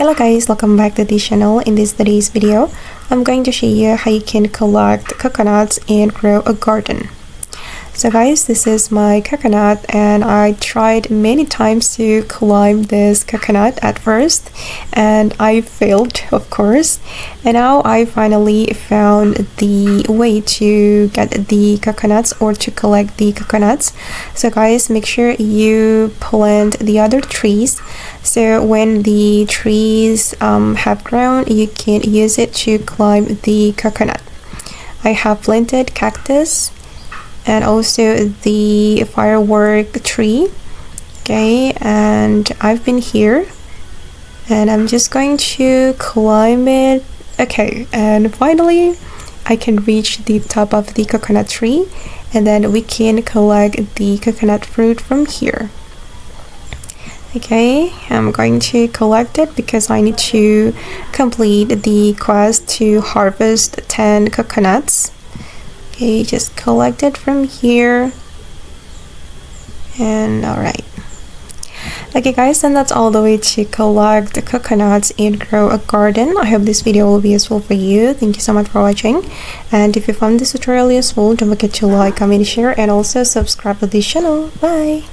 Hello guys, welcome back to the channel. In today's video, I'm going to show you how you can collect coconuts and grow a garden. So guys, this is my coconut and I tried many times to climb this coconut at first and I failed, of course, and now I finally found the way to get the coconuts or to collect the coconuts. So guys, make sure you plant the other trees so when the trees have grown, you can use it to climb the coconut. I have planted cactus and also the firework tree. Okay, and I've been here and I'm just going to climb it. Okay, and finally I can reach the top of the coconut tree and then we can collect the coconut fruit from here. Okay, I'm going to collect it because I need to complete the quest to harvest 10 coconuts. Okay, just collect it from here. And alright. Okay guys, and that's all the way to collect the coconuts and grow a garden. I hope this video will be useful for you. Thank you so much for watching. And if you found this tutorial useful, don't forget to like, comment, share, and also subscribe to this channel. Bye!